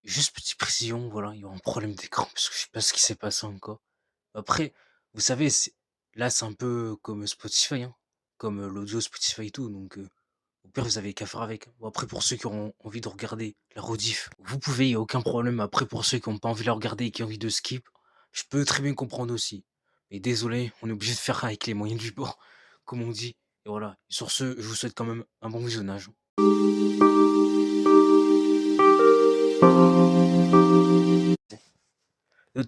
juste petite précision, voilà, il y a un problème d'écran parce que je sais pas ce qui s'est passé encore. Après, vous savez, là, c'est un peu comme Spotify, hein, comme, l'audio Spotify et tout, donc au pire, vous avez qu'à faire avec. Bon, après, pour ceux qui auront envie de regarder la rediff, vous pouvez, il y a aucun problème. Après, pour ceux qui ont pas envie de la regarder et qui ont envie de skip, je peux très bien comprendre aussi. Mais désolé, on est obligé de faire avec les moyens du bord, comme on dit. Et voilà. Et sur ce, je vous souhaite quand même un bon visionnage.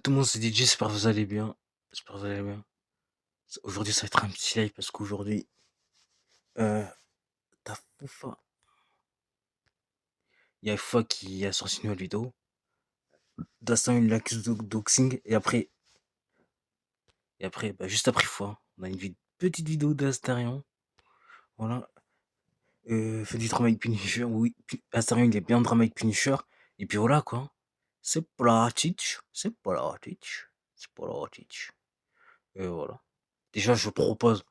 Tout le monde, c'est DJ, j'espère que vous allez bien. J'espère que vous allez bien. Aujourd'hui, ça va être un petit live parce qu'aujourd'hui, euh, t'as Foufa. Il y a Foufa qui a sorti une nouvelle vidéo. Dastin, il l'accuse de doxing. Et après, bah, juste après Foufa, on a une petite vidéo d'Astarion. Voilà. Fait du drama avec Punisher. Oui, Astarion, il est bien drama avec Punisher. Et puis voilà, quoi. C'est pratique. C'est pratique. C'est pratique. Et voilà. Déjà, je propose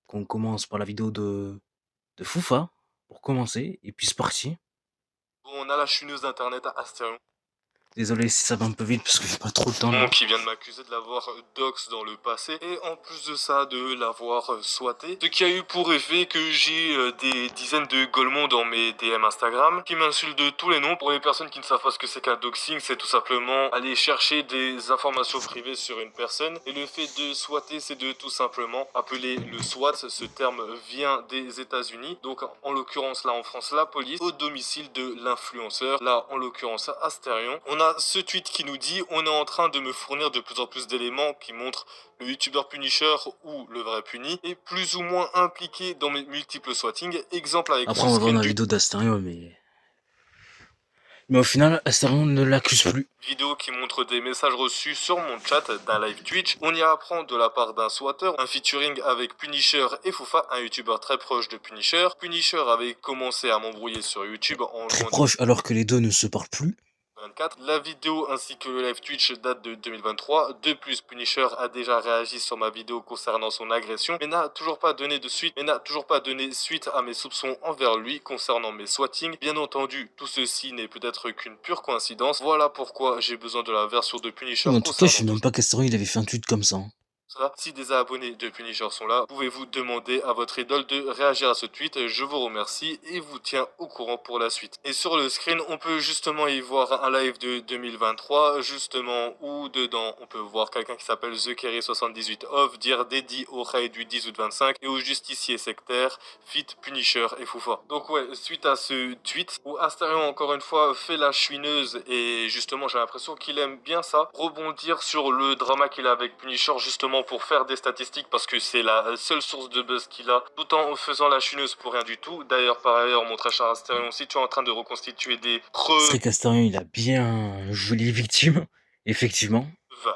qu'on commence par la vidéo de Foufa, pour commencer, et puis c'est parti. Bon, on a la chuneuse d'internet à Astérion. Désolé si ça va un peu vite parce que j'ai pas trop de temps là. Qui vient de m'accuser de l'avoir dox dans le passé et en plus de ça de l'avoir swatté, ce qui a eu pour effet que j'ai des dizaines de golemons dans mes DM Instagram qui m'insultent de tous les noms. Pour les personnes qui ne savent pas ce que c'est qu'un doxing, c'est tout simplement aller chercher des informations privées sur une personne, et le fait de swatter, c'est de tout simplement appeler le SWAT. Ce terme vient des États-Unis, donc en l'occurrence là en France la police au domicile de l'influenceur, là en l'occurrence Astérion. On a ce tweet qui nous dit: on est en train de me fournir de plus en plus d'éléments qui montrent le youtubeur Punisher ou le vrai Puni est plus ou moins impliqué dans mes multiples swattings. Exemple avec Après, ce on va voir screen la vidéo d'Astérion, mais au final, Astérion ne l'accuse plus. Vidéo qui montre des messages reçus sur mon chat d'un live Twitch. On y apprend de la part d'un swatter un featuring avec Punisher et Foufa, un youtubeur très proche de Punisher. Punisher avait commencé à m'embrouiller sur YouTube en Très juin proche alors que les deux ne se parlent plus. 2024. La vidéo ainsi que le live Twitch date de 2023. De plus, Punisher a déjà réagi sur ma vidéo concernant son agression, mais n'a toujours pas donné suite à mes soupçons envers lui concernant mes swattings. Bien entendu, tout ceci n'est peut-être qu'une pure coïncidence. Voilà pourquoi j'ai besoin de la version de Punisher En tout cas, je sais concernant tout même pas qu'Astérion il avait fait un tweet comme ça, hein. ça. Si des abonnés de Punisher sont là, pouvez-vous demander à votre idole de réagir à ce tweet. Je vous remercie et vous tiens au courant pour la suite. Et sur le screen, on peut justement y voir un live de 2023, justement, où dedans, on peut voir quelqu'un qui s'appelle TheKerry78off dire dédié au raid du 10 août 25 et au justicier sectaire, fit Punisher et Foufa. Donc ouais, suite à ce tweet, où Astarion encore une fois fait la chouineuse, et justement j'ai l'impression qu'il aime bien ça, rebondir sur le drama qu'il a avec Punisher, justement pour faire des statistiques parce que c'est la seule source de buzz qu'il a, tout en faisant la chineuse pour rien du tout. D'ailleurs, par ailleurs, mon très cher Astérion, si tu es en train de reconstituer des C'est preuves vrai qu'Astérion il a bien joué les victimes, effectivement.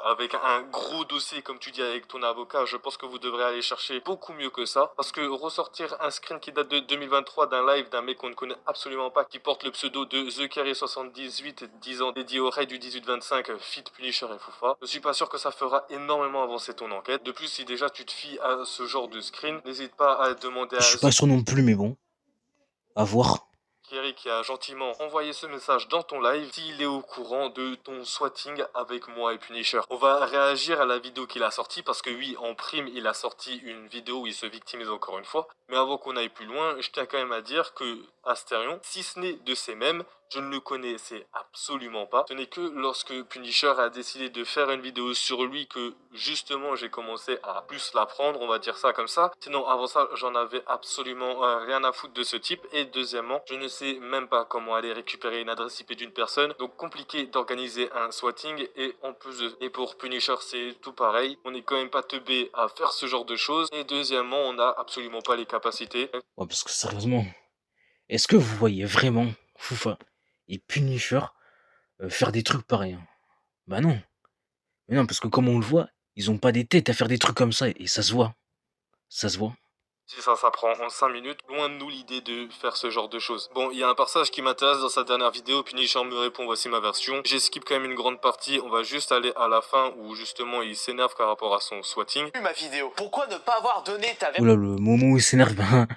avec un gros dossier comme tu dis avec ton avocat, je pense que vous devrez aller chercher beaucoup mieux que ça, parce que ressortir un screen qui date de 2023 d'un live d'un mec qu'on ne connaît absolument pas, qui porte le pseudo de TheKerry78 disant dédié au raid du 18-25 fit Punisher et Foufa, je suis pas sûr que ça fera énormément avancer ton enquête. De plus, si déjà tu te fies à ce genre de screen, n'hésite pas à demander Je à suis pas sûr non plus, mais bon, à voir. Kerry qui a gentiment envoyé ce message dans ton live s'il est au courant de ton swatting avec moi et Punisher. On va réagir à la vidéo qu'il a sortie parce que oui, en prime, il a sorti une vidéo où il se victimise encore une fois. Mais avant qu'on aille plus loin, je tiens quand même à dire que Astérion, si ce n'est de ces mêmes, je ne le connaissais absolument pas. Ce n'est que lorsque Punisher a décidé de faire une vidéo sur lui que justement j'ai commencé à plus l'apprendre, on va dire ça comme ça. Sinon avant ça, j'en avais absolument rien à foutre de ce type. Et deuxièmement, je ne sais même pas comment aller récupérer une adresse IP d'une personne. Donc compliqué d'organiser un swatting, et en plus et pour Punisher c'est tout pareil. On n'est quand même pas teubé à faire ce genre de choses. Et deuxièmement, on n'a absolument pas les capacités. Ouais, parce que sérieusement, est-ce que vous voyez vraiment Foufa et Punisher faire des trucs pareils, hein? Bah non. Mais non, parce que comme on le voit, ils ont pas des têtes à faire des trucs comme ça, et ça se voit. Ça se voit. Si ça prend en 5 minutes, loin de nous l'idée de faire ce genre de choses. Bon, il y a un passage qui m'intéresse dans sa dernière vidéo, Punisher me répond voici ma version. J'ai skip quand même une grande partie, on va juste aller à la fin où justement il s'énerve par rapport à son swatting. Ma vidéo. Pourquoi ne pas avoir donné ta version? Oula, le moment où il s'énerve, ben,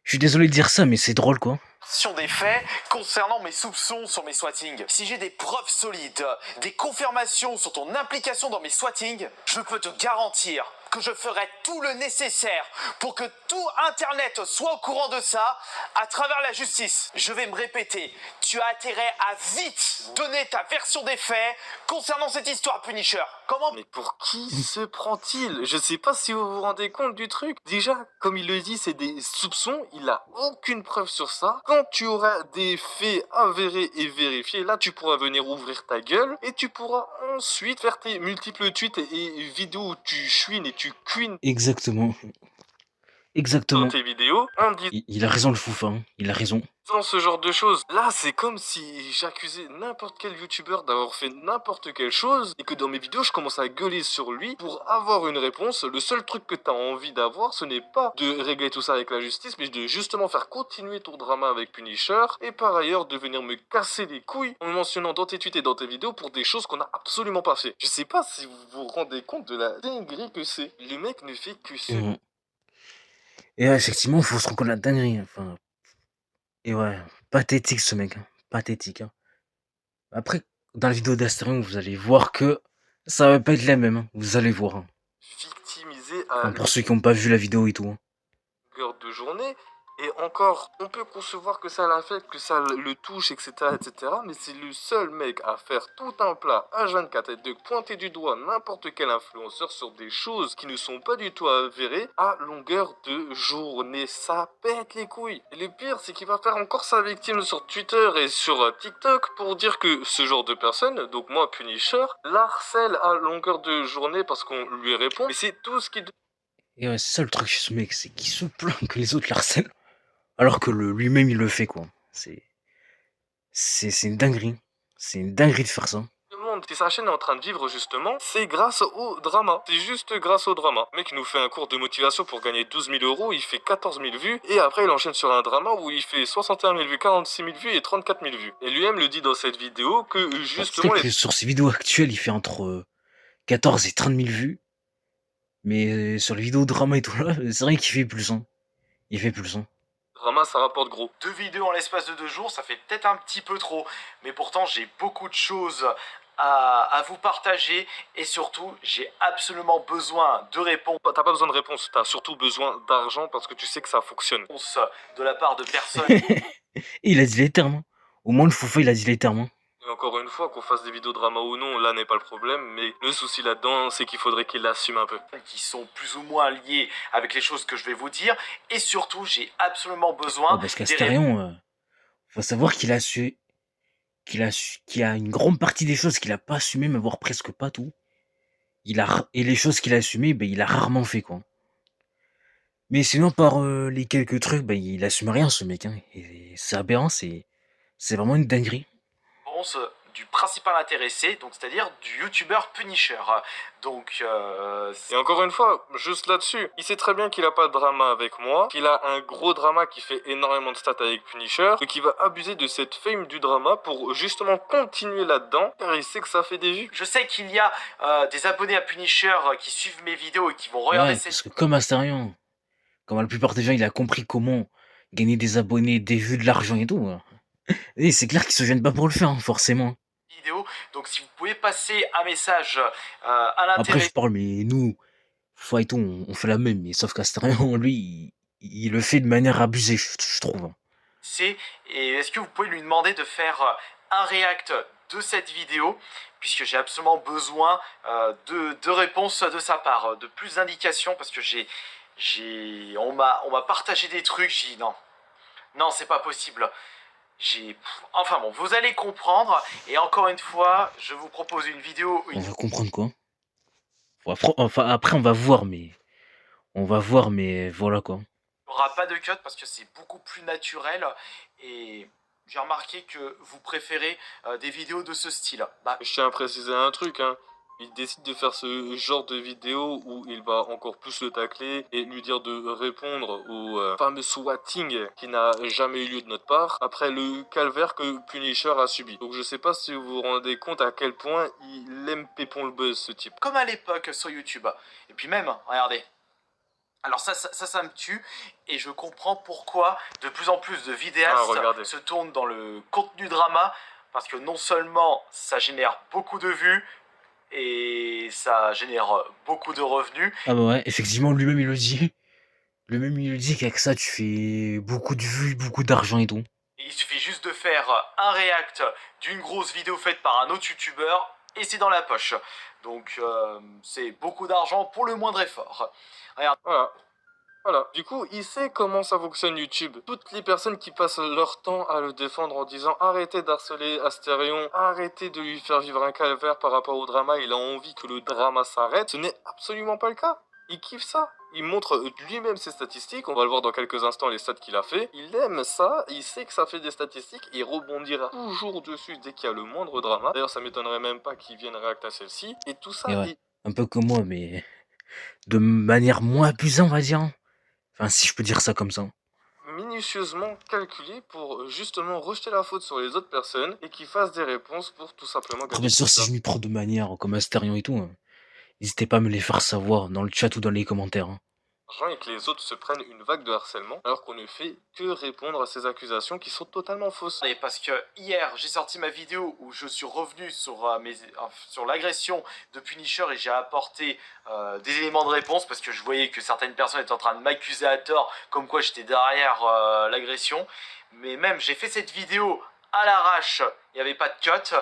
je suis désolé de dire ça, mais c'est drôle, quoi. Sur des faits concernant mes soupçons sur mes swatings. Si j'ai des preuves solides, des confirmations sur ton implication dans mes swatings, je peux te garantir que je ferai tout le nécessaire pour que tout Internet soit au courant de ça à travers la justice. Je vais me répéter, tu as intérêt à vite donner ta version des faits concernant cette histoire, Punisher. Comment? Mais pour qui se prend-il? Je sais pas si vous vous rendez compte du truc. Déjà, comme il le dit, c'est des soupçons, il a aucune preuve sur ça. Quand tu auras des faits avérés et vérifiés, là tu pourras venir ouvrir ta gueule et tu pourras ensuite faire tes multiples tweets et vidéos où tu chouines et tu cuines Exactement, dans exactement. tes vidéos en Il a raison le Foufa, hein, il a raison. disant ce genre de choses. Là, c'est comme si j'accusais n'importe quel youtubeur d'avoir fait n'importe quelle chose et que dans mes vidéos, je commence à gueuler sur lui pour avoir une réponse. Le seul truc que t'as envie d'avoir, ce n'est pas de régler tout ça avec la justice, mais de justement faire continuer ton drama avec Punisher et par ailleurs de venir me casser les couilles en me mentionnant dans tes tweets et dans tes vidéos pour des choses qu'on n'a absolument pas fait. Je sais pas si vous vous rendez compte de la dinguerie que c'est. Le mec ne fait que se... Mmh. Et ouais, effectivement, faut se rendre compte de la dinguerie, enfin. Et ouais, pathétique ce mec, hein, pathétique, hein. Après, dans la vidéo d'Astérion, vous allez voir que ça va pas être la même, hein, vous allez voir, hein. victimisé à Enfin, pour ceux qui ont pas vu la vidéo et tout, hein. longueur de journée. Et encore, on peut concevoir que ça l'affecte, que ça le touche, etc., etc. Mais c'est le seul mec à faire tout un plat H24 et de pointer du doigt n'importe quel influenceur sur des choses qui ne sont pas du tout avérées à longueur de journée. Ça pète les couilles. Et le pire, c'est qu'il va faire encore sa victime sur Twitter et sur TikTok pour dire que ce genre de personne, donc moi, Punisher, l'harcèle à longueur de journée parce qu'on lui répond. Mais c'est tout ce qu'il... Et ouais, c'est ça le truc chez ce mec, c'est qu'il se plaint que les autres l'harcèlent, alors que lui-même il le fait, quoi. C'est une dinguerie. C'est une dinguerie de faire ça. Monde, si sa chaîne est en train de vivre justement, c'est grâce au drama. C'est juste grâce au drama. Le mec nous fait un cours de motivation pour gagner 12 000 euros, il fait 14 000 vues, et après il enchaîne sur un drama où il fait 61 000 vues, 46 000 vues et 34 000 vues. Et lui-même le dit dans cette vidéo que Bon, tu sais justement que sur ses vidéos actuelles, il fait entre 14 et 30 000 vues. Mais sur les vidéos drama et tout là, c'est vrai qu'il fait plus, hein. Il fait plus, hein. drama ça rapporte gros. 2 vidéos en l'espace de 2 jours, ça fait peut-être un petit peu trop, mais pourtant j'ai beaucoup de choses à vous partager et surtout j'ai absolument besoin de réponses T'as pas besoin de réponse, t'as surtout besoin d'argent parce que tu sais que ça fonctionne. de la part de personnes. Et il a dit les termes, hein. Au moins le Foufa, il a dit les termes, hein. Et encore une fois, qu'on fasse des vidéos drama ou non, là n'est pas le problème, mais le souci là-dedans, c'est qu'il faudrait qu'il l'assume un peu. Qui sont plus ou moins liées avec les choses que je vais vous dire et surtout j'ai absolument besoin Ouais, parce des qu'Astérion, faut savoir qu'il y a une grande partie des choses qu'il a pas assumé, mais voire presque pas tout. Et les choses qu'il a assumées, ben, il a rarement fait, quoi. Mais sinon, par les quelques trucs, ben, il assume rien, ce mec, hein. Et c'est aberrant, c'est vraiment une dinguerie. réponses du principal intéressé, donc c'est-à-dire du youtubeur Punisher. Donc Et encore une fois, juste là-dessus, il sait très bien qu'il a pas de drama avec moi, qu'il a un gros drama qui fait énormément de stats avec Punisher, et qu'il va abuser de cette fame du drama pour justement continuer là-dedans, car il sait que ça fait des vues. je sais qu'il y a des abonnés à Punisher qui suivent mes vidéos et qui vont regarder Ouais, ces parce que comme Astérion, comme la plupart des gens, il a compris comment gagner des abonnés, des vues, de l'argent et tout. Et c'est clair qu'ils se gênent pas pour le faire, hein, forcément. vidéos. Donc si vous pouvez passer un message à Après, l'intéressé je parle, mais nous, Foufa et tout, on fait la même. Mais sauf qu'Astérion, lui, il le fait de manière abusée, je trouve, hein. et est-ce que vous pouvez lui demander de faire un react de cette vidéo puisque j'ai absolument besoin de réponses de sa part, de plus d'indications parce que on m'a partagé des trucs, j'ai dit non c'est pas possible. Enfin bon, vous allez comprendre et encore une fois, je vous propose une vidéo On va comprendre quoi. Enfin, après, on va voir, mais voilà quoi. il n'y aura pas de cut parce que c'est beaucoup plus naturel et j'ai remarqué que vous préférez des vidéos de ce style. Bah, Je tiens à préciser un truc, hein. Il décide de faire ce genre de vidéo où il va encore plus le tacler et lui dire de répondre au fameux swatting qui n'a jamais eu lieu de notre part après le calvaire que Punisher a subi. Donc je sais pas si vous vous rendez compte à quel point il aime pépon le buzz ce type. comme à l'époque sur YouTube. Et puis même, regardez, Alors ça me tue, et je comprends pourquoi de plus en plus de vidéastes se tournent dans le contenu drama, parce que non seulement ça génère beaucoup de vues, et ça génère beaucoup de revenus. Ah bah ouais, effectivement, lui-même il le dit. Lui-même il le dit qu'avec ça tu fais beaucoup de vues, beaucoup d'argent et tout. Il suffit juste de faire un react d'une grosse vidéo faite par un autre youtubeur, et c'est dans la poche. Donc c'est beaucoup d'argent pour le moindre effort. Regarde. Voilà. Du coup, il sait comment ça fonctionne YouTube. Toutes les personnes qui passent leur temps à le défendre en disant arrêtez d'harceler Astérion, arrêtez de lui faire vivre un calvaire par rapport au drama, il a envie que le drama s'arrête, ce n'est absolument pas le cas. Il kiffe ça. Il montre lui-même ses statistiques, on va le voir dans quelques instants les stats qu'il a fait. Il aime ça, il sait que ça fait des statistiques, il rebondira toujours dessus dès qu'il y a le moindre drama. D'ailleurs, ça m'étonnerait même pas qu'il vienne réacter à celle-ci. Et tout ça, Et ouais, un peu comme moi, mais de manière moins abusée, on va dire. Enfin, si je peux dire ça comme ça. Minutieusement calculé pour justement rejeter la faute sur les autres personnes et qu'ils fassent des réponses pour tout simplement Après, gagner bien du sûr, si temps. je m'y prends de manière comme Astérion et tout, n'hésitez pas à me les faire savoir dans le chat ou dans les commentaires. Et que les autres se prennent une vague de harcèlement alors qu'on ne fait que répondre à ces accusations qui sont totalement fausses. Et parce que hier j'ai sorti ma vidéo où je suis revenu sur l'agression de Punisher, et j'ai apporté des éléments de réponse parce que je voyais que certaines personnes étaient en train de m'accuser à tort comme quoi j'étais derrière l'agression. Mais même j'ai fait cette vidéo à l'arrache, il n'y avait pas de cut,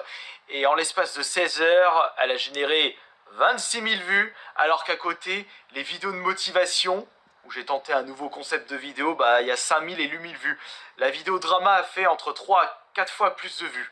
et en l'espace de 16 heures elle a généré 26 000 vues, alors qu'à côté, les vidéos de motivation, où j'ai tenté un nouveau concept de vidéo, bah il y a 5000 et 8000 vues. La vidéo drama a fait entre 3 à 4 fois plus de vues.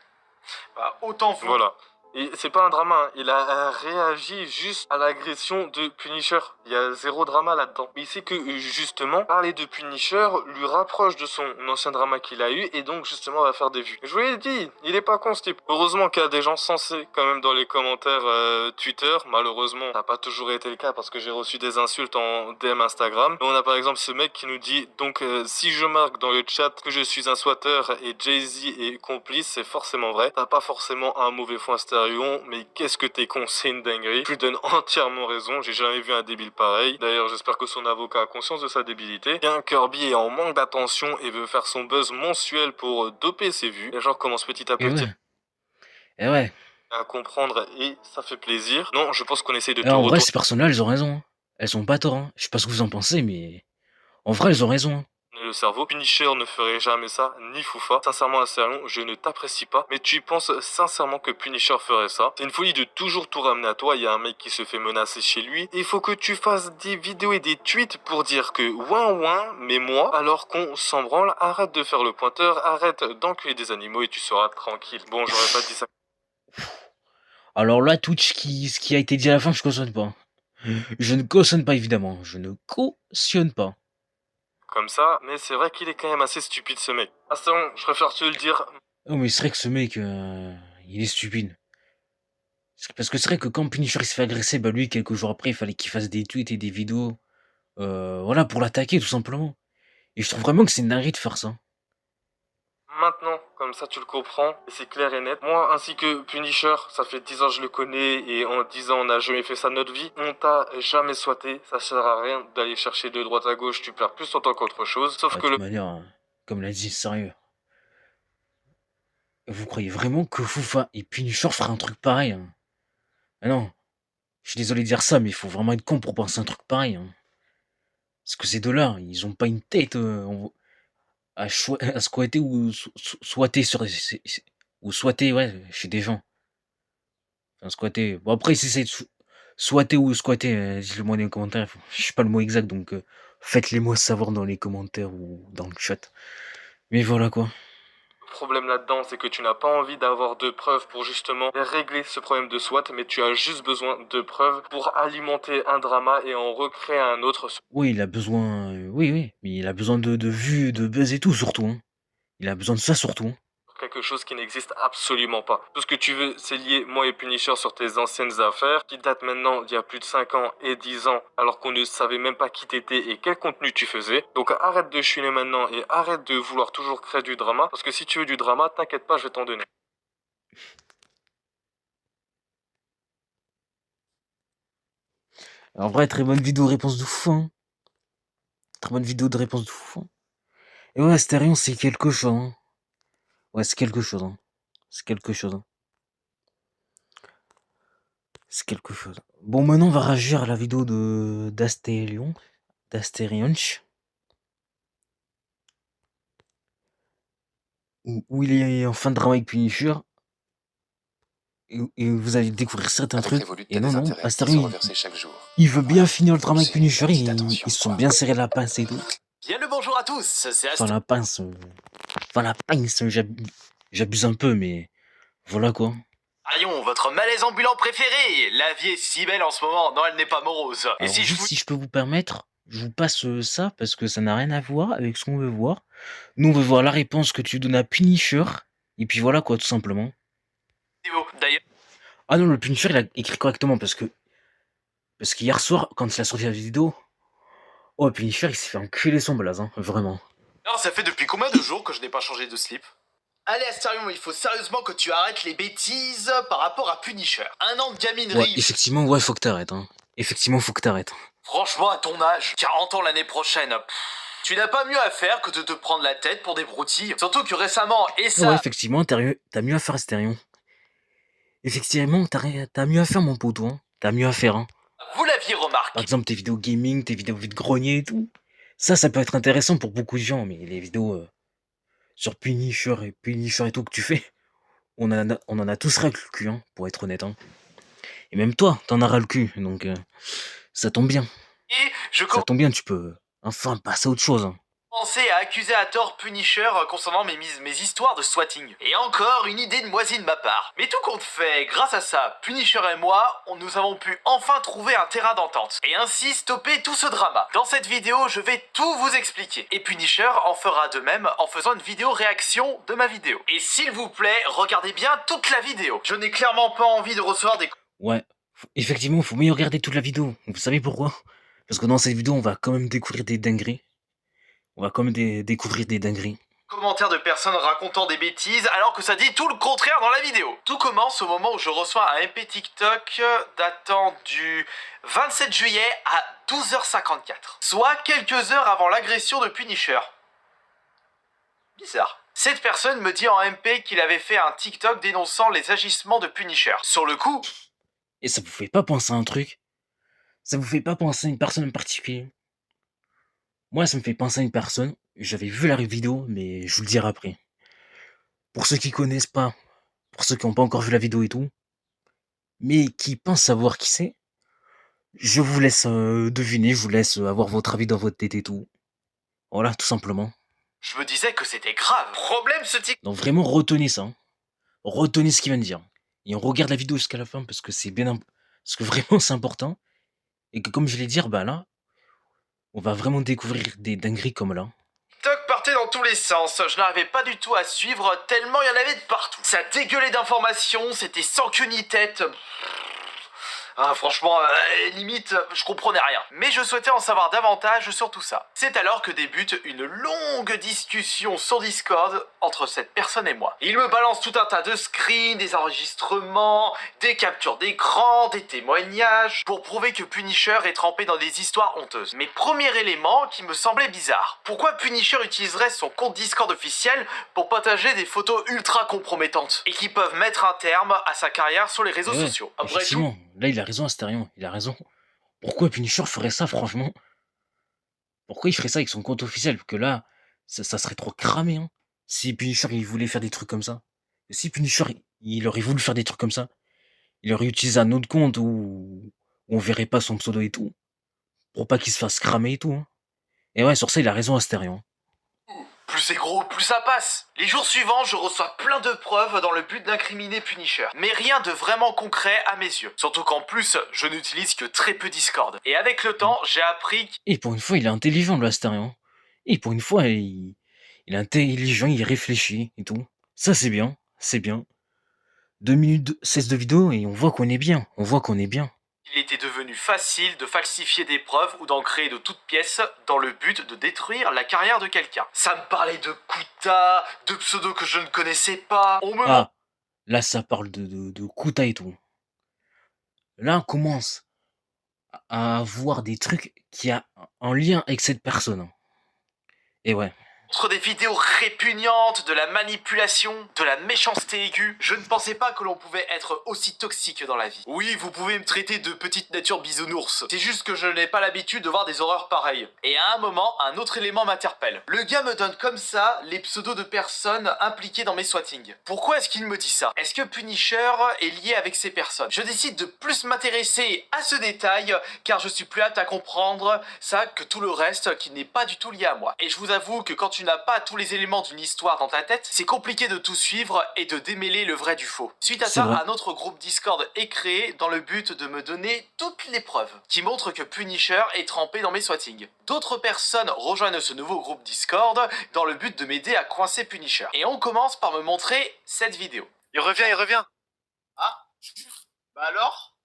Bah, autant vous. Voilà. Et c'est pas un drama, hein. Il a réagi juste à l'agression de Punisher. Il y a zéro drama là-dedans. Mais il sait que justement, parler de Punisher lui rapproche de son ancien drama qu'il a eu et donc justement va faire des vues. Je vous l'ai dit, il est pas con ce type. Heureusement qu'il y a des gens sensés quand même dans les commentaires Twitter. Malheureusement, ça n'a pas toujours été le cas parce que j'ai reçu des insultes en DM Instagram. Et on a par exemple ce mec qui nous dit donc si je marque dans le chat que je suis un squatter et Jay-Z est complice, c'est forcément vrai. T'as pas forcément un mauvais fond Astérion, mais qu'est-ce que t'es con, c'est une dinguerie. Je lui donne entièrement raison, j'ai jamais vu un débile pareil. D'ailleurs, j'espère que son avocat a conscience de sa débilité. Bien, Kirby est en manque d'attention et veut faire son buzz mensuel pour doper ses vues. Les gens commencent petit à Et petit ouais. Et ouais. à comprendre et ça fait plaisir. Non, je pense qu'on essaie de Et te en vrai, retourner ces personnes-là, elles ont raison. Elles ont pas tort. Je sais pas ce que vous en pensez, mais en vrai, elles ont raison. le cerveau. Punisher ne ferait jamais ça, ni Foufa. Sincèrement, Astérion, je ne t'apprécie pas, mais tu penses sincèrement que Punisher ferait ça? C'est une folie de toujours tout ramener à toi. Il y a un mec qui se fait menacer chez lui. Il faut que tu fasses des vidéos et des tweets pour dire que ouin, mais moi, alors qu'on s'en branle, arrête de faire le pointeur, arrête d'enculer des animaux et tu seras tranquille. Bon, j'aurais pas dit ça. Alors là, Twitch, ce qui a été dit à la fin, je cautionne pas. Je ne cautionne pas, évidemment. Je ne cautionne pas. Comme ça, mais c'est vrai qu'il est quand même assez stupide ce mec. Astérion, je préfère te le dire. Oh, mais c'est vrai que ce mec, il est stupide. Parce que c'est vrai que quand Punisher il se fait agresser, bah lui, quelques jours après, il fallait qu'il fasse des tweets et des vidéos. Voilà, pour l'attaquer, tout simplement. Et je trouve vraiment que c'est une dinguerie de faire ça. Maintenant, comme ça tu le comprends, et c'est clair et net. Moi ainsi que Punisher, ça fait 10 ans que je le connais et en 10 ans on n'a jamais fait ça de notre vie. On t'a jamais souhaité, ça sert à rien d'aller chercher de droite à gauche, tu perds plus ton temps qu'autre chose. Sauf Bah, que de le toute manière, comme l'a dit, sérieux. Vous croyez vraiment que Foufa et Punisher feraient un truc pareil Ah non, je suis désolé de dire ça, mais il faut vraiment être con pour penser un truc pareil. Parce que ces deux-là, ils ont pas une tête à squatter ou squatter ou squatter, ouais, chez des gens. Enfin, squatter. Bon, après, si c'est squatter ou squatter, dites-le moi dans les commentaires. Je sais pas le mot exact, donc faites-les-moi savoir dans les commentaires ou dans le chat. Mais voilà quoi. problème là-dedans, c'est que tu n'as pas envie d'avoir de preuves pour justement régler ce problème de SWAT, mais tu as juste besoin de preuves pour alimenter un drama et en recréer un autre. Oui, il a besoin. Oui, oui, mais il a besoin de vues, de buzz et tout, surtout. Il a besoin de ça, surtout. Quelque chose qui n'existe absolument pas. Tout ce que tu veux, c'est lier moi et Punisher sur tes anciennes affaires, qui datent maintenant d'il y a plus de 5 ans et 10 ans, alors qu'on ne savait même pas qui t'étais et quel contenu tu faisais. Donc arrête de chiner maintenant et arrête de vouloir toujours créer du drama, parce que si tu veux du drama, t'inquiète pas, je vais t'en donner. En vrai, très bonne vidéo réponse de fou. Très bonne vidéo de réponse de fou. Et ouais, Astérion, c'est quelque chose, hein. Ouais, c'est quelque chose, hein. C'est quelque chose, hein. C'est quelque chose. Bon, maintenant, on va réagir à la vidéo d'Astérion. D'Astérionch. Où il est en fin de drama avec Punisher. Et vous allez découvrir certains Avec trucs. Revolut, Et t'as non, des non, intérêts qui sont Astérion, reversés chaque jour. il veut bien finir le drama avec C'est Punisher. une petite attention, Ils se sont quoi. bien serrés la pince et tout. Bien le bonjour à tous, c'est Enfin, la pince. Enfin, la pince, j'abuse un peu, mais voilà quoi. Arion, votre malaise ambulant préféré. La vie est si belle en ce moment. Non, elle n'est pas morose. Et Alors, si je juste vous... si je peux vous permettre, je vous passe ça parce que ça n'a rien à voir avec ce qu'on veut voir. Nous, on veut voir la réponse que tu donnes à Punisher. Et puis voilà quoi, tout simplement. D'ailleurs, Ah non, le Punisher, il a écrit correctement parce qu'hier soir, quand il a sorti la vidéo, oh, Punisher, il s'est fait enculer son blaze, hein, vraiment. alors, ça fait depuis combien de jours que je n'ai pas changé de slip? Allez Astarion, il faut sérieusement que tu arrêtes les bêtises par rapport à Punisher. Un an de gaminerie. Ouais, effectivement, ouais, faut que t'arrêtes, hein. Effectivement, faut que t'arrêtes. Franchement, à ton âge, 40 ans l'année prochaine, tu n'as pas mieux à faire que de te prendre la tête pour des broutilles. Surtout que récemment, et ça... Ouais, effectivement, t'as mieux à faire, Astérion. Effectivement, t'as mieux à faire, mon poteau, hein. T'as mieux à faire, hein. Vous l'aviez remarqué. Par exemple, tes vidéos gaming, tes vidéos vide-grenier et tout. Ça peut être intéressant pour beaucoup de gens, mais les vidéos sur Punisher et tout que tu fais, on en a tous ras le cul, hein, pour être honnête, hein. Et même toi, t'en as ras le cul, donc ça tombe bien. Et je Ça tombe bien, tu peux enfin passer à autre chose, hein. commençais à accuser à tort Punisher concernant mes histoires de swatting. Et encore une idée de moisie de ma part. Mais tout compte fait, grâce à ça, Punisher et moi, nous avons pu enfin trouver un terrain d'entente. Et ainsi stopper tout ce drama. Dans cette vidéo, je vais tout vous expliquer. Et Punisher en fera de même en faisant une vidéo réaction de ma vidéo. Et s'il vous plaît, regardez bien toute la vidéo. Je n'ai clairement pas envie de recevoir des... Ouais, effectivement, faut mieux regarder toute la vidéo. Vous savez pourquoi? Parce que dans cette vidéo, on va quand même découvrir des dingueries. On va quand même découvrir des dingueries. Commentaires de personnes racontant des bêtises alors que ça dit tout le contraire dans la vidéo. Tout commence au moment où je reçois un MP TikTok datant du 27 juillet à 12h54, soit quelques heures avant l'agression de Punisher. Bizarre. Cette personne me dit en MP qu'il avait fait un TikTok dénonçant les agissements de Punisher. Sur le coup... Et ça vous fait pas penser à un truc? Ça vous fait pas penser à une personne en particulier? Moi, ça me fait penser à une personne. J'avais vu la vidéo, mais je vous le dirai après. Pour ceux qui connaissent pas, pour ceux qui n'ont pas encore vu la vidéo et tout, mais qui pensent savoir qui c'est, je vous laisse deviner, je vous laisse avoir votre avis dans votre tête et tout. Voilà, tout simplement. Je me disais que c'était grave. Problème ce TikTok... Donc vraiment, retenez ça, hein. Retenez ce qu'il vient de dire. Et on regarde la vidéo jusqu'à la fin parce que c'est bien... Parce que vraiment, c'est important. Et que comme je l'ai dit, bah là, on va vraiment découvrir des dingueries comme là. TikTok partait dans tous les sens, je n'arrivais pas du tout à suivre tellement il y en avait de partout. Ça dégueulait d'informations, c'était sans queue ni tête. Ah, franchement, limite, je comprenais rien. Mais je souhaitais en savoir davantage sur tout ça. C'est alors que débute une longue discussion sur Discord entre cette personne et moi. Il me balance tout un tas de screens, des enregistrements, des captures d'écran, des témoignages, pour prouver que Punisher est trempé dans des histoires honteuses. Mais premier élément qui me semblait bizarre. Pourquoi Punisher utiliserait son compte Discord officiel pour partager des photos ultra compromettantes et qui peuvent mettre un terme à sa carrière sur les réseaux sociaux? Après tout, Effectivement, là il a raison Astérion, il a raison. Pourquoi Punisher ferait ça franchement? Pourquoi il ferait ça avec son compte officiel? Parce que là, ça serait trop cramé, hein. Si Punisher il voulait faire des trucs comme ça. Si Punisher il aurait voulu faire des trucs comme ça, il aurait utilisé un autre compte où on verrait pas son pseudo et tout. Pour pas qu'il se fasse cramer et tout, hein. Et ouais, sur ça il a raison Astérion. plus c'est gros, plus ça passe. Les jours suivants, je reçois plein de preuves dans le but d'incriminer Punisher. Mais rien de vraiment concret à mes yeux. Surtout qu'en plus, je n'utilise que très peu Discord. Et avec le temps, j'ai appris... Et pour une fois, il est intelligent, le Astérion. Et pour une fois, il est intelligent, il réfléchit et tout. Ça, c'est bien, c'est bien. 2 minutes 16 de vidéo et on voit qu'on est bien. On voit qu'on est bien. Il était devenu facile de falsifier des preuves ou d'en créer de toutes pièces dans le but de détruire la carrière de quelqu'un. Ça me parlait de Kuta, de pseudos que je ne connaissais pas. On me... Ah, là, ça parle de Kuta et tout. Là, on commence à voir des trucs qui a en lien avec cette personne. Et ouais. Entre des vidéos répugnantes, de la manipulation, de la méchanceté aiguë, je ne pensais pas que l'on pouvait être aussi toxique dans la vie. Oui, vous pouvez me traiter de petite nature bisounours. C'est juste que je n'ai pas l'habitude de voir des horreurs pareilles. Et à un moment, un autre élément m'interpelle. Le gars me donne comme ça les pseudos de personnes impliquées dans mes swattings. Pourquoi est-ce qu'il me dit ça? Est-ce que Punisher est lié avec ces personnes? Je décide de plus m'intéresser à ce détail, car je suis plus apte à comprendre ça que tout le reste qui n'est pas du tout lié à moi. Et je vous avoue que quand tu n'as pas tous les éléments d'une histoire dans ta tête, c'est compliqué de tout suivre et de démêler le vrai du faux. Suite à C'est ça, vrai. un autre groupe Discord est créé dans le but de me donner toutes les preuves qui montrent que Punisher est trempé dans mes swattings. D'autres personnes rejoignent ce nouveau groupe Discord dans le but de m'aider à coincer Punisher. Et on commence par me montrer cette vidéo. Il revient, il revient. Ah, bah alors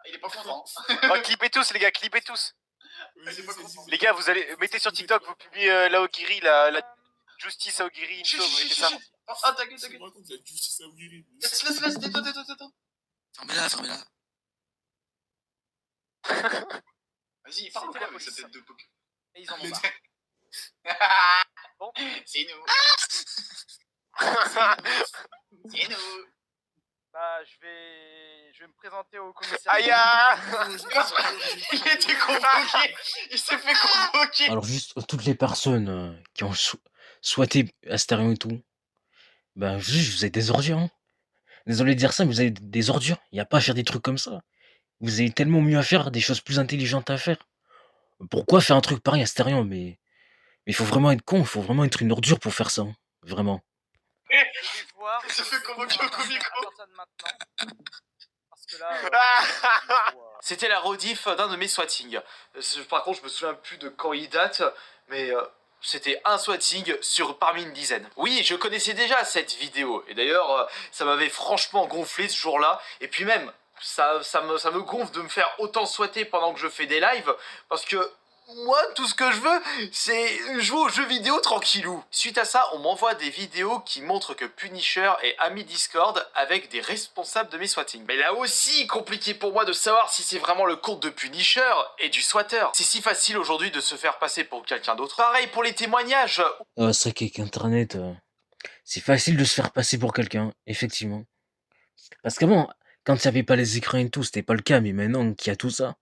il est pas content. Oh, clippez tous, les gars, clippez tous. Il est pas content. Les gars, vous allez mettez sur TikTok, vous publiez Laogiri, la justice Aogiri, Chut, Inso, vous mettez ça. Ah, t'inquiète, t'inquiète. Laisse, tais-toi. Fermez-la. Vas-y, parle C'était quoi la avec sa police. tête de poke. Et ils en ont marre. Bon. C'est nous. C'est nous. Bah, je vais me présenter au commissariat. Aïe ah. Il a été convoqué. Il s'est fait convoquer. Alors juste toutes les personnes qui ont souhaité Astarion et tout, ben juste vous êtes des ordures. Hein. Désolé de dire ça, mais vous avez des ordures. Il n'y a pas à faire des trucs comme ça. Vous avez tellement mieux à faire, des choses plus intelligentes à faire. Pourquoi faire un truc pareil à Astarion? Mais il faut vraiment être con, il faut vraiment être une ordure pour faire ça. Hein. Vraiment. Il s'est fait convoquer au comico. Parce que là, c'était la rediff d'un de mes swattings. Par contre, je me souviens plus de quand il date, mais c'était un swatting parmi une dizaine. Oui, je connaissais déjà cette vidéo, et d'ailleurs, ça m'avait franchement gonflé ce jour-là, et puis même, ça me gonfle de me faire autant swatter pendant que je fais des lives, parce que moi, tout ce que je veux, c'est jouer aux jeux vidéo tranquillou. Suite à ça, on m'envoie des vidéos qui montrent que Punisher est ami Discord avec des responsables de mes swattings. Mais là aussi, compliqué pour moi de savoir si c'est vraiment le compte de Punisher et du swatter. C'est si facile aujourd'hui de se faire passer pour quelqu'un d'autre. Pareil pour les témoignages. C'est vrai qu'avec Internet, c'est facile de se faire passer pour quelqu'un, effectivement. Parce qu'avant, quand il n'y avait pas les écrans et tout, c'était pas le cas, mais maintenant qu'il y a tout ça,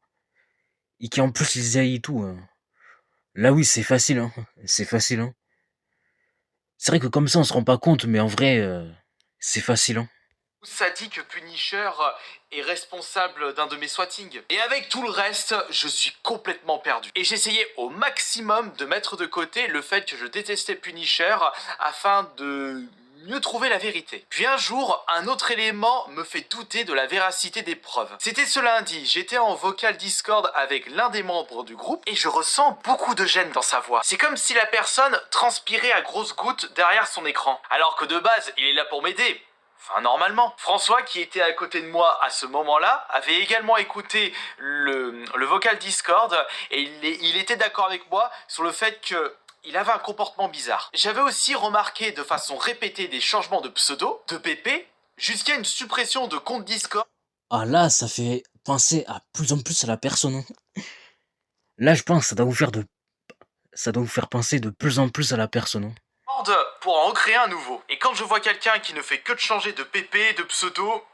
et qu'il y a en plus les AI et tout, là oui, c'est facile, hein. C'est facile, hein. C'est vrai que comme ça, on se rend pas compte, mais en vrai, c'est facile, hein. Ça dit que Punisher est responsable d'un de mes swattings. Et avec tout le reste, je suis complètement perdu. Et j'essayais au maximum de mettre de côté le fait que je détestais Punisher afin de mieux trouver la vérité. Puis un jour, un autre élément me fait douter de la véracité des preuves. C'était ce lundi, j'étais en vocal Discord avec l'un des membres du groupe et je ressens beaucoup de gêne dans sa voix. C'est comme si la personne transpirait à grosses gouttes derrière son écran. Alors que de base, il est là pour m'aider. Enfin, normalement. François, qui était à côté de moi à ce moment-là, avait également écouté le vocal Discord et il était d'accord avec moi sur le fait que il avait un comportement bizarre. J'avais aussi remarqué de façon répétée des changements de pseudo, de PP, jusqu'à une suppression de compte Discord. Ah là, ça fait penser à plus en plus à la personne. Hein. Là, je pense que ça doit vous faire penser de plus en plus à la personne. Hein. Pour en recréer un nouveau. Et quand je vois quelqu'un qui ne fait que de changer de PP, de pseudo,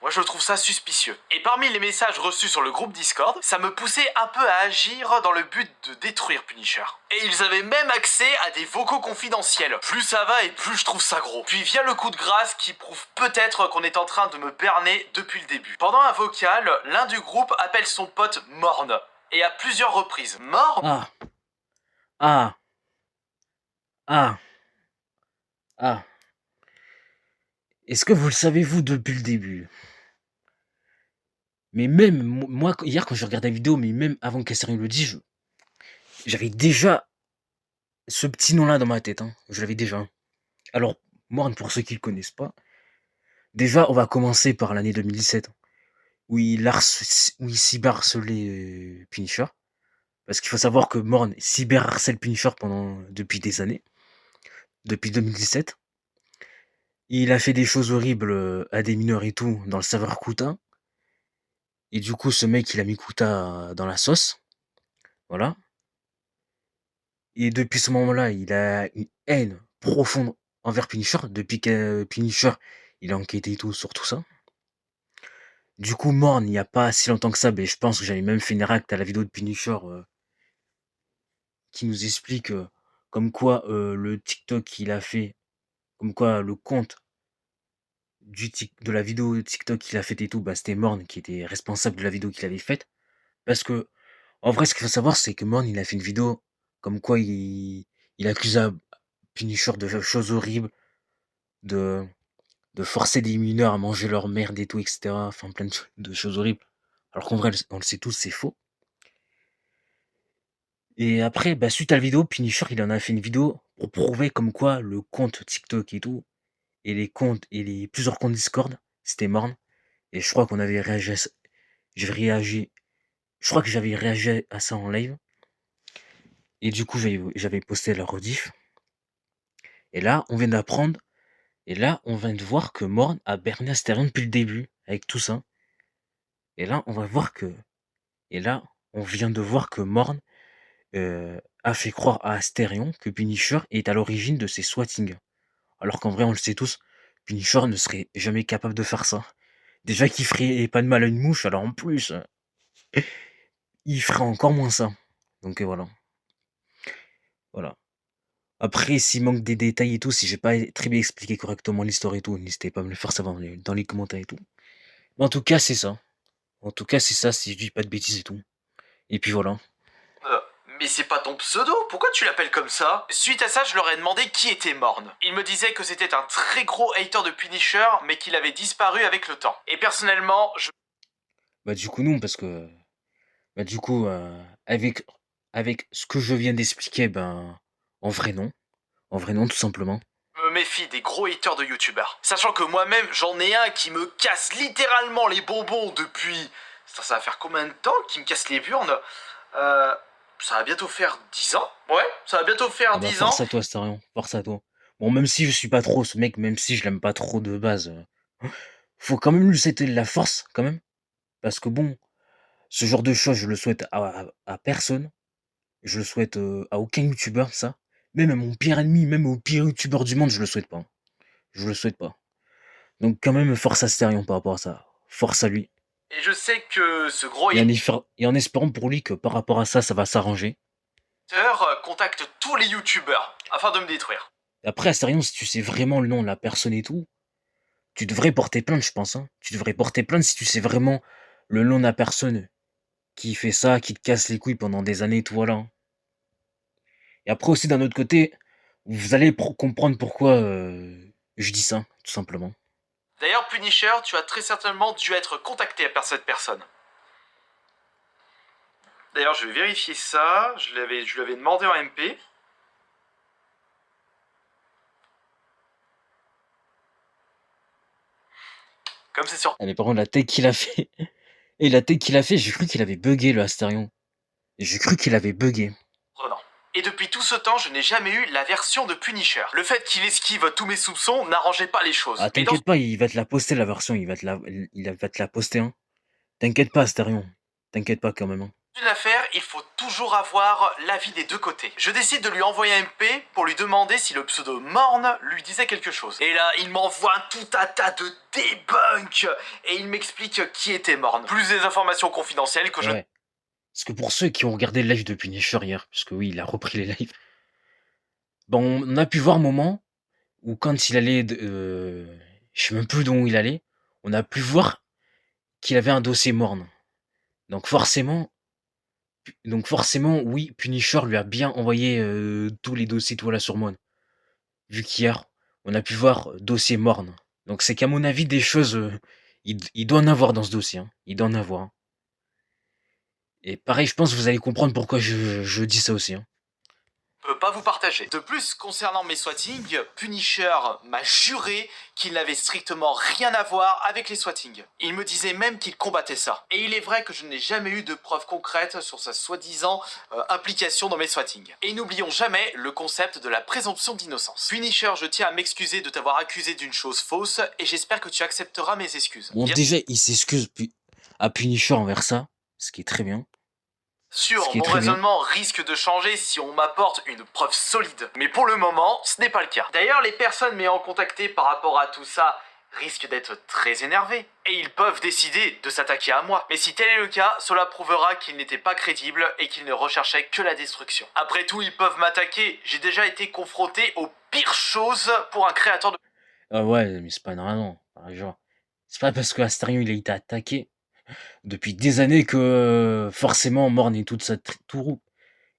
moi je trouve ça suspicieux. Et parmi les messages reçus sur le groupe Discord, ça me poussait un peu à agir dans le but de détruire Punisher. Et ils avaient même accès à des vocaux confidentiels. Plus ça va et plus je trouve ça gros. Puis vient le coup de grâce qui prouve peut-être qu'on est en train de me berner depuis le début. Pendant un vocal, l'un du groupe appelle son pote Morne. Et à plusieurs reprises. Morne. Ah. Ah. Ah. Ah. Est-ce que vous le savez, vous, depuis le début? Mais même, moi, hier, quand je regardais la vidéo, mais même avant qu'Astarion le dise, j'avais déjà ce petit nom-là dans ma tête. Hein. Je l'avais déjà. Alors, Morne, pour ceux qui ne le connaissent pas, déjà, on va commencer par l'année 2017, où il cyberharcelait Punisher. Parce qu'il faut savoir que Morne cyberharcèle Punisher depuis des années. Depuis 2017. Il a fait des choses horribles à des mineurs et tout dans le serveur Kuta. Et du coup, ce mec, il a mis Kuta dans la sauce. Voilà. Et depuis ce moment-là, il a une haine profonde envers Punisher. Depuis que Punisher, il a enquêté et tout sur tout ça. Du coup, Morn, il n'y a pas si longtemps que ça, ben, je pense que j'avais même fait une réact à la vidéo de Punisher qui nous explique comme quoi le TikTok qu'il a fait, comme quoi le compte de la vidéo TikTok qu'il a fait et tout, bah, c'était Morn qui était responsable de la vidéo qu'il avait faite. Parce que, en vrai, ce qu'il faut savoir, c'est que Morn, il a fait une vidéo comme quoi il accusait Punisher de choses horribles, de, de forcer des mineurs à manger leur merde et tout, etc. Enfin, plein de choses horribles. Alors qu'en vrai, on le sait tous, c'est faux. Et après, bah, suite à la vidéo, Punisher, il en a fait une vidéo pour prouver comme quoi le compte TikTok et tout, et les comptes, et les plusieurs comptes Discord, c'était Morn. Et je crois qu'on avait réagi à ça. Je crois que j'avais réagi à ça en live. Et du coup, j'avais posté la rediff. Et là, on vient d'apprendre. Et là, on vient de voir que Morn a berné Astérion depuis le début, avec tout ça. Et là, on va voir que. Et là, on vient de voir que Morn a fait croire à Astérion que Punisher est à l'origine de ses swatings. Alors qu'en vrai, on le sait tous, Punisher ne serait jamais capable de faire ça. Déjà qu'il ferait pas de mal à une mouche, alors en plus, il ferait encore moins ça. Donc voilà. Voilà. Après, s'il manque des détails et tout, si j'ai pas très bien expliqué correctement l'histoire et tout, n'hésitez pas à me le faire savoir dans les commentaires et tout. Mais en tout cas, c'est ça. En tout cas, c'est ça, si je dis pas de bêtises et tout. Et puis voilà. Mais c'est pas ton pseudo, pourquoi tu l'appelles comme ça? Suite à ça, je leur ai demandé qui était Morn. Il me disait que c'était un très gros hater de Punisher, mais qu'il avait disparu avec le temps. Et personnellement, Bah du coup non, parce que bah du coup avec ce que je viens d'expliquer, ben en vrai non tout simplement. me méfie des gros haters de youtubeurs. Sachant que moi-même, j'en ai un qui me casse littéralement les bonbons depuis... Ça va faire combien de temps qu'il me casse les burnes? Ça va bientôt faire 10 ans. Ouais, ça va bientôt faire Ah bah 10 ans. force à toi Starion, force à toi. Bon, même si je suis pas trop ce mec, même si je l'aime pas trop de base, faut quand même lui souhaiter de la force quand même, parce que bon, ce genre de choses je le souhaite à personne. Je le souhaite à aucun youtubeur, ça. Même à mon pire ennemi, même au pire youtubeur du monde, je le souhaite pas. Je le souhaite pas. Donc quand même, force à Stérion par rapport à ça. Force à lui. Et je sais que ce gros Et en espérant pour lui que par rapport à ça, ça va s'arranger. hater contacte tous les youtubeurs afin de me détruire. Après, Astérion, si tu sais vraiment le nom de la personne et tout, tu devrais porter plainte, je pense. Hein. Tu devrais porter plainte si tu sais vraiment le nom de la personne qui fait ça, qui te casse les couilles pendant des années, tout voilà. Et après aussi, d'un autre côté, vous allez comprendre pourquoi je dis ça, tout simplement. D'ailleurs, Punisher, tu as très certainement dû être contacté par cette personne. D'ailleurs, je vais vérifier ça. Je lui avais demandé en MP. Comme c'est sur... Allez, par contre, la tech qu'il a fait. Et la tech qu'il a fait, j'ai cru qu'il avait bugué le Astérion. J'ai cru qu'il avait bugué. Prenant. Et depuis tout ce temps, je n'ai jamais eu la version de Punisher. Le fait qu'il esquive tous mes soupçons n'arrangeait pas les choses. Ah, t'inquiète pas, il va te la poster la version, il va te la poster, hein. T'inquiète pas, Astérion. T'inquiète pas quand même, hein. Une affaire, il faut toujours avoir l'avis des deux côtés. Je décide de lui envoyer un MP pour lui demander si le pseudo Morn lui disait quelque chose. Et là, il m'envoie tout un tas de debunks et il m'explique qui était Morn. Plus des informations confidentielles que je... Ouais. Parce que pour ceux qui ont regardé le live de Punisher hier, puisque oui, il a repris les lives, bon, on a pu voir un moment où quand il allait, je sais même plus d'où il allait, on a pu voir qu'il avait un dossier morne. Donc forcément, oui, Punisher lui a bien envoyé tous les dossiers tout là sur Mon. Vu qu'hier, on a pu voir dossier morne. Donc c'est qu'à mon avis, des choses, il doit en avoir dans ce dossier. Hein. Il doit en avoir. Hein. Et pareil, je pense que vous allez comprendre pourquoi je dis ça aussi. Hein. peux pas vous partager. De plus, concernant mes swatings, Punisher m'a juré qu'il n'avait strictement rien à voir avec les swatings. Il me disait même qu'il combattait ça. Et il est vrai que je n'ai jamais eu de preuves concrètes sur sa soi-disant implication dans mes swatings. Et n'oublions jamais le concept de la présomption d'innocence. Punisher, je tiens à m'excuser de t'avoir accusé d'une chose fausse et j'espère que tu accepteras mes excuses. Bon, déjà, il s'excuse. à Punisher envers ça, ce qui est très bien. Ce Sûr, qui est mon très bien. raisonnement risque de changer si on m'apporte une preuve solide. Mais pour le moment, ce n'est pas le cas. D'ailleurs, les personnes m'ayant contacté par rapport à tout ça risquent d'être très énervées. Et ils peuvent décider de s'attaquer à moi. Mais si tel est le cas, cela prouvera qu'ils n'étaient pas crédibles et qu'ils ne recherchaient que la destruction. Après tout, ils peuvent m'attaquer. J'ai déjà été confronté aux pires choses pour un créateur de... Ah ouais, mais c'est pas normalement. Genre, c'est pas parce que Astarion il a été attaqué depuis des années que forcément Morne et toute sa tourou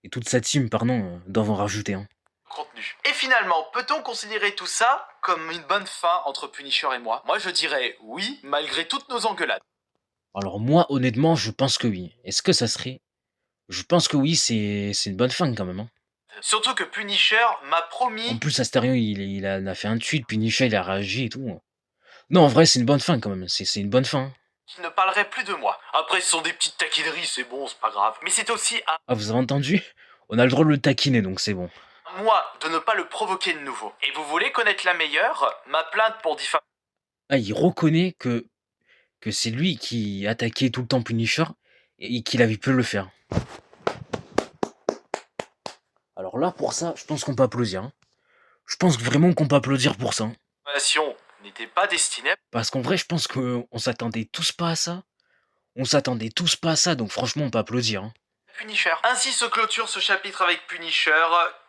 et toute sa team, pardon, doivent en rajouter un. contenu. Et finalement, peut-on considérer tout ça comme une bonne fin entre Punisher et moi? Moi, je dirais oui, malgré toutes nos engueulades. Alors moi, honnêtement, je pense que oui. Est-ce que ça serait? Je pense que oui, c'est une bonne fin quand même. Hein. Surtout que Punisher m'a En promis plus, Astarion, il a fait un tweet, Punisher, il a réagi et tout. Non, en vrai, c'est une bonne fin quand même. C'est une bonne fin. Hein. qu'il ne parlerait plus de moi. Après, ce sont des petites taquineries, c'est bon, c'est pas grave. Mais c'est aussi à Ah, vous avez entendu? On a le droit de le taquiner, donc c'est bon. moi de ne pas le provoquer de nouveau. Et vous voulez connaître la meilleure? Ma plainte pour diffamation. Ah, il reconnaît que c'est lui qui attaquait tout le temps Punisher et qu'il avait pu le faire. Alors là, pour ça, je pense qu'on peut applaudir. Hein. Je pense vraiment qu'on peut applaudir pour ça. Hein. N'était pas destinée. Parce qu'en vrai, je pense qu'on s'attendait tous pas à ça. On s'attendait tous pas à ça, donc franchement, on peut applaudir. Hein. Punisher. Ainsi se clôture ce chapitre avec Punisher,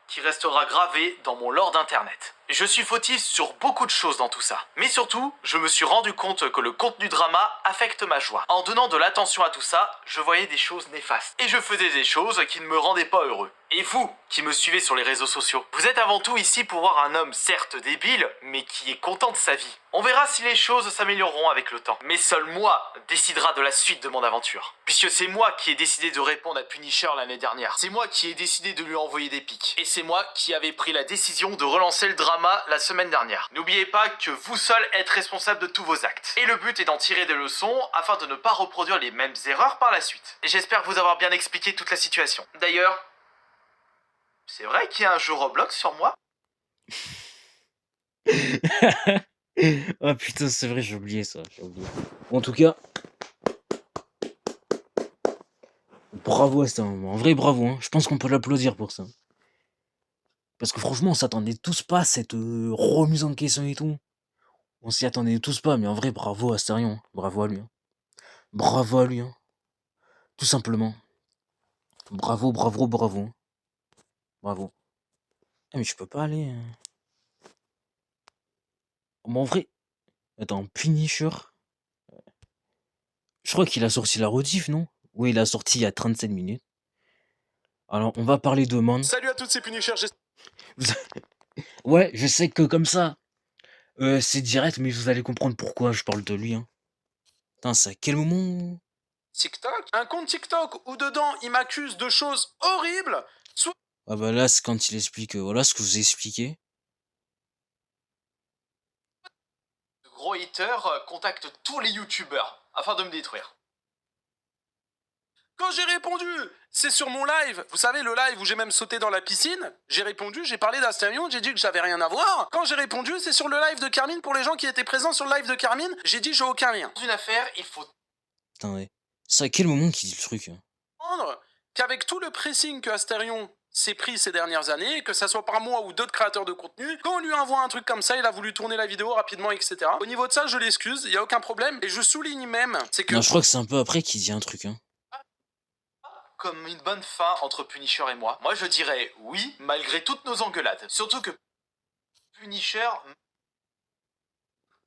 qui restera gravé dans mon lore d'internet. Je suis fautif sur beaucoup de choses dans tout ça. Mais surtout, je me suis rendu compte que le contenu drama affecte ma joie. En donnant de l'attention à tout ça, je voyais des choses néfastes. Et je faisais des choses qui ne me rendaient pas heureux. Et vous, qui me suivez sur les réseaux sociaux, vous êtes avant tout ici pour voir un homme certes débile, mais qui est content de sa vie. On verra si les choses s'amélioreront avec le temps. Mais seul moi décidera de la suite de mon aventure. Puisque c'est moi qui ai décidé de répondre à Punisher l'année dernière. C'est moi qui ai décidé de lui envoyer des pics. Et c'est moi qui avais pris la décision de relancer le drama la semaine dernière. N'oubliez pas que vous seul êtes responsable de tous vos actes. Et le but est d'en tirer des leçons afin de ne pas reproduire les mêmes erreurs par la suite. Et j'espère vous avoir bien expliqué toute la situation. D'ailleurs, c'est vrai qu'il y a un jeu Roblox sur moi? Ah putain, c'est vrai, j'ai oublié ça. J'ai oublié. En tout cas, bravo à ça. En vrai, bravo. Hein. Je pense qu'on peut l'applaudir pour ça. Parce que franchement, on s'attendait tous pas à cette remise en question et tout. On s'y attendait tous pas, mais en vrai, bravo à Astarion. Hein. Bravo à lui. Hein. Bravo à lui. Hein. Tout simplement. Bravo, bravo, bravo. Hein. Bravo. Ah, mais je peux pas aller. Mais en vrai. Attends, Punisher. Je crois qu'il a sorti la rediff, non? Oui, il a sorti il y a 37 minutes. Alors, on va parler de Man. Salut à toutes ces Punisher, Ouais, je sais que comme ça, c'est direct, mais vous allez comprendre pourquoi je parle de lui. Hein. Putain, c'est à quel moment? TikTok, un compte TikTok où dedans il m'accuse de choses horribles. Ah bah là, c'est quand il explique, voilà ce que je vous ai expliqué. De gros haters contactent tous les youtubeurs afin de me détruire. Quand j'ai répondu, c'est sur mon live, vous savez le live où j'ai même sauté dans la piscine, j'ai répondu, j'ai parlé d'Astarion, j'ai dit que j'avais rien à voir. Quand j'ai répondu, c'est sur le live de Carmine, pour les gens qui étaient présents sur le live de Carmine, j'ai dit j'ai aucun lien. Dans une affaire, il faut Putain, ouais. C'est à quel moment qu'il dit le truc? Hein. Comprendre qu'avec tout le pressing que Astarion s'est pris ces dernières années, que ça soit par moi ou d'autres créateurs de contenu, quand on lui envoie un truc comme ça, il a voulu tourner la vidéo rapidement, etc. Au niveau de ça, je l'excuse, il y a aucun problème, et je souligne même, c'est que... Non, je crois que c'est un peu après qu'il dit un truc. Hein. comme une bonne fin entre Punisher et moi. Moi, je dirais oui, malgré toutes nos engueulades. Surtout que Punisher...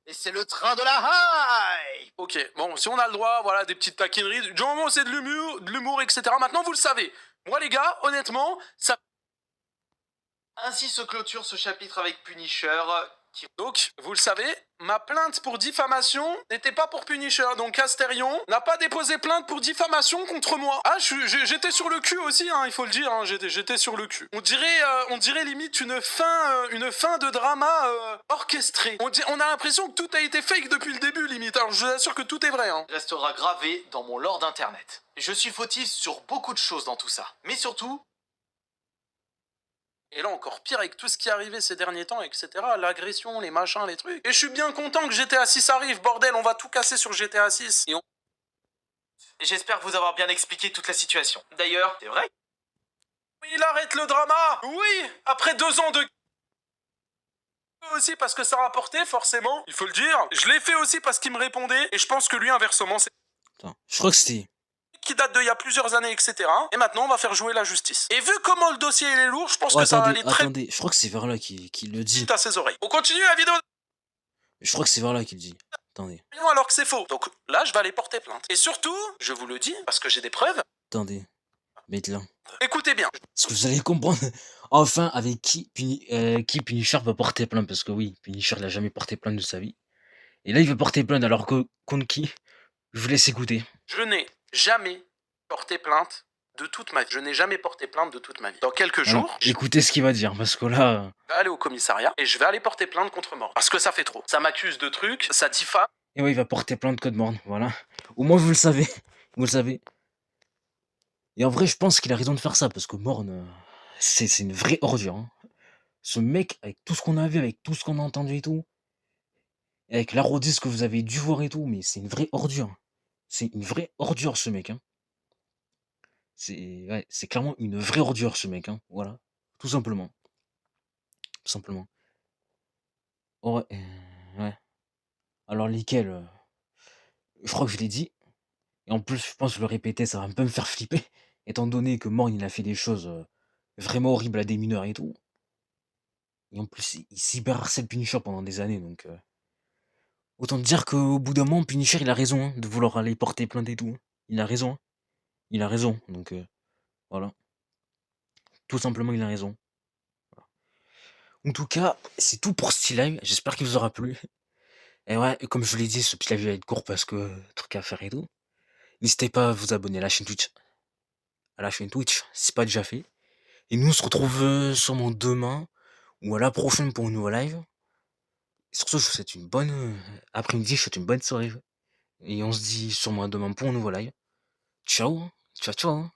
Et c'est le train de la hype. Ok, bon, si on a le droit, voilà, des petites taquineries, du moment où c'est de l'humour, etc. Maintenant, vous le savez. Moi, les gars, honnêtement, ça... Ainsi se clôture ce chapitre avec Punisher, qui... Donc, vous le savez, ma plainte pour diffamation n'était pas pour Punisher. Donc, Astarion n'a pas déposé plainte pour diffamation contre moi. Ah, j'étais sur le cul aussi, hein, il faut le dire, hein, j'étais sur le cul. On dirait limite une fin de drama orchestrée. On a l'impression que tout a été fake depuis le début, limite. Alors, je vous assure que tout est vrai, hein. restera gravé dans mon lore d'internet. Je suis fautif sur beaucoup de choses dans tout ça. Mais surtout... Et là, encore pire avec tout ce qui est arrivé ces derniers temps, etc. L'agression, les machins, les trucs. Et je suis bien content que GTA 6 arrive, bordel, on va tout casser sur GTA 6. Et on... J'espère vous avoir bien expliqué toute la situation. D'ailleurs, c'est vrai. Il arrête le drama. Oui, après 2 ans de... aussi parce que ça rapportait, forcément, il faut le dire. Je l'ai fait aussi parce qu'il me répondait, et je pense que lui, inversement, c'est Attends, je crois que c'était... qui date d'il y a plusieurs années, etc. Et maintenant, on va faire jouer la justice. Et vu comment le dossier il est lourd, je pense Oh, que ça va attendez, aller très attendez, je crois que c'est vers là qu'il le dit. vite à ses oreilles. On continue la vidéo Je crois que c'est vers là qu'il le dit. Attendez, alors que c'est faux. Donc là, je vais aller porter plainte. Et surtout, je vous le dis, parce que j'ai des preuves, attendez. Mettez là. écoutez bien. Est-ce que vous allez comprendre enfin avec qui Punisher va porter plainte? Parce que oui, Punisher il a jamais porté plainte de sa vie. Et là, il veut porter plainte alors que contre qui? Je vous laisse écouter. Je n'ai jamais porté plainte de toute ma vie. Je n'ai jamais porté plainte de toute ma vie. Dans quelques Alors, jours, je écoutez ce qu'il va dire, parce que là... vais aller au commissariat et je vais aller porter plainte contre Mort. Parce que ça fait trop. Ça m'accuse de trucs, ça diffame. Et ouais, il va porter plainte code morne, voilà. Au moins, vous le savez. Vous le savez. Et en vrai, je pense qu'il a raison de faire ça, parce que Morne, c'est une vraie ordure. Hein. Ce mec, avec tout ce qu'on a vu, avec tout ce qu'on a entendu et tout, et avec l'arrodisse que vous avez dû voir et tout, mais c'est une vraie ordure. C'est une vraie ordure, ce mec. Hein. C'est clairement une vraie ordure, ce mec. Hein. Voilà. Tout simplement. Tout simplement. Ouais. Ouais. Alors, lesquels je crois que je l'ai dit. Et en plus, je pense que le répéter, ça va un peu me faire flipper. Étant donné que Morne, il a fait des choses vraiment horribles à des mineurs et tout. Et en plus, il cyberharcèle Punisher pendant des années, donc... autant te dire qu'au bout d'un moment, Punisher, il a raison hein, de vouloir aller porter plainte et tout. Il a raison. Hein. Il a raison, donc voilà. Tout simplement, il a raison. Voilà. En tout cas, c'est tout pour ce petit live. J'espère qu'il vous aura plu. Et ouais, comme je vous l'ai dit, ce petit live va être court parce que truc à faire et tout. N'hésitez pas à vous abonner à la chaîne Twitch. À la chaîne Twitch, si c'est pas déjà fait. Et nous, on se retrouve sûrement demain ou à la prochaine pour une nouvelle live. Et sur ce, je vous souhaite une bonne après-midi, je vous souhaite une bonne soirée. Et on se dit sûrement à demain pour un nouveau live. Ciao, ciao, ciao.